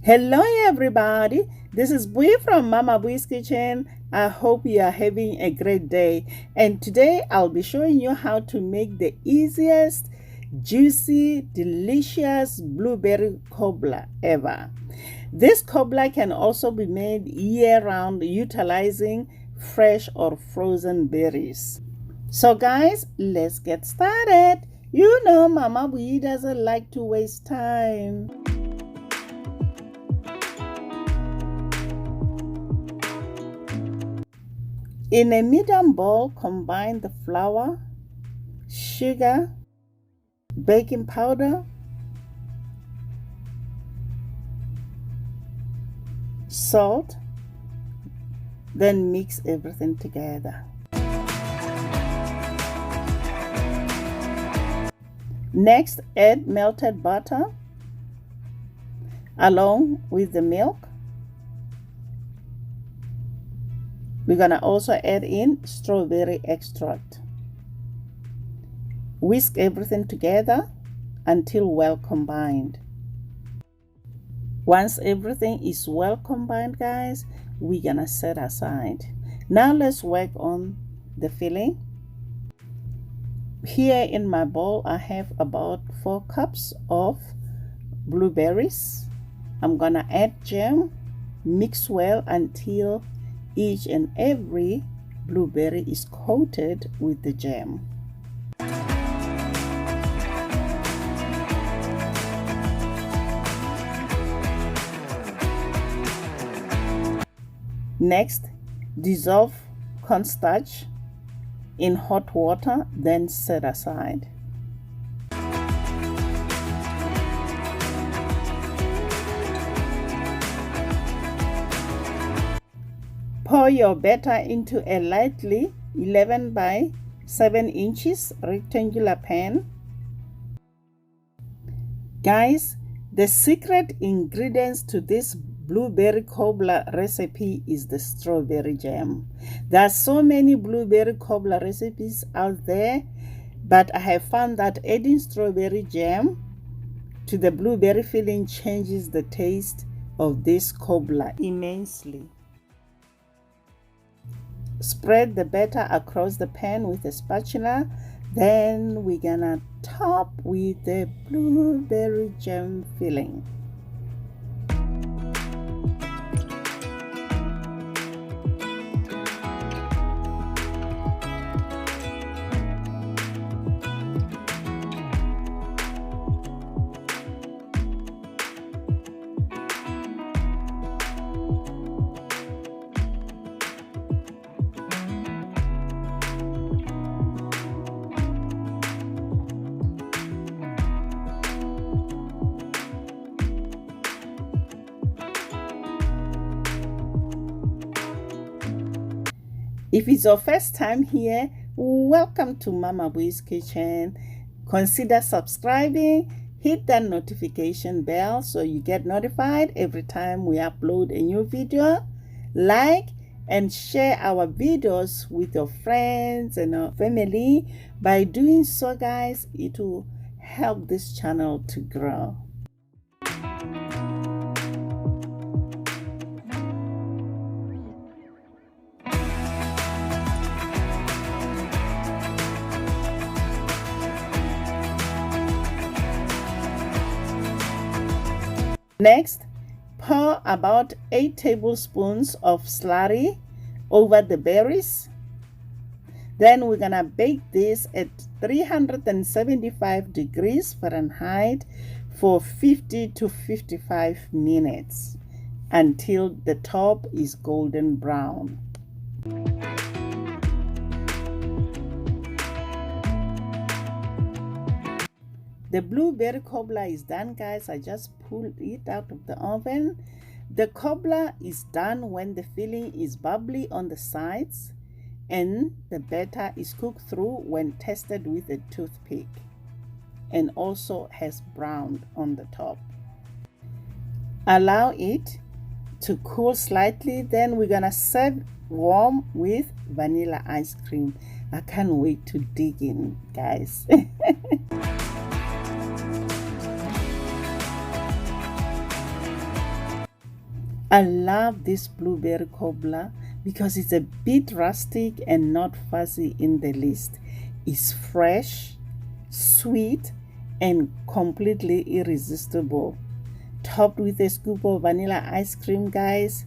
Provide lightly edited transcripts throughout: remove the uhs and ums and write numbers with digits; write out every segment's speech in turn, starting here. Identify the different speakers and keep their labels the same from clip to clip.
Speaker 1: Hello everybody, this is Bui from Mama Bui's Kitchen. I hope you are having a great day, and today I'll be showing you how to make the easiest, juicy, delicious blueberry cobbler ever. This cobbler can also be made year-round utilizing fresh or frozen berries. So guys, let's get started. You know Mama Bui doesn't like to waste time. In a medium bowl, combine the flour, sugar, baking powder, salt, then mix everything together. Next, add melted butter along with the milk. We're going to also add in strawberry extract. Whisk everything together until well combined. Once everything is well combined, guys, we're going to set aside. Now let's work on the filling. Here in my bowl, I have about 4 cups of blueberries. I'm going to add jam, mix well until each and every blueberry is coated with the jam. Next, dissolve cornstarch in hot water, then set aside. Pour your batter into a lightly 11 by 7 inches rectangular pan. Guys, the secret ingredients to this blueberry cobbler recipe is the strawberry jam. There are so many blueberry cobbler recipes out there, but I have found that adding strawberry jam to the blueberry filling changes the taste of this cobbler immensely. Spread the batter across the pan with a spatula. Then we're gonna top with the blueberry jam filling. If it's your first time here, welcome to Mama Bui's Kitchen. Consider subscribing, hit that notification bell so you get notified every time we upload a new video. Like and share our videos with your friends and your family. By doing so, guys, it will help this channel to grow. Next, pour about 8 tablespoons of slurry over the berries. Then we're gonna bake this at 375 degrees Fahrenheit for 50 to 55 minutes until the top is golden brown. The blueberry cobbler is done, guys. I just pulled it out of the oven. The cobbler is done when the filling is bubbly on the sides and the batter is cooked through when tested with a toothpick and also has browned on the top. Allow it to cool slightly, then we're gonna serve warm with vanilla ice cream. I can't wait to dig in, guys. I love this blueberry cobbler because it's a bit rustic and not fuzzy in the least. It's fresh, sweet, and completely irresistible. Topped with a scoop of vanilla ice cream, guys.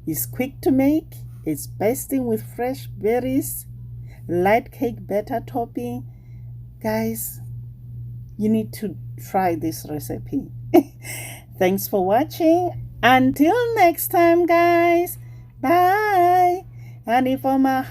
Speaker 1: It's quick to make. It's basting with fresh berries, light cake batter topping. Guys, you need to try this recipe. Thanks for watching. Until next time, guys. Bye. Honey for my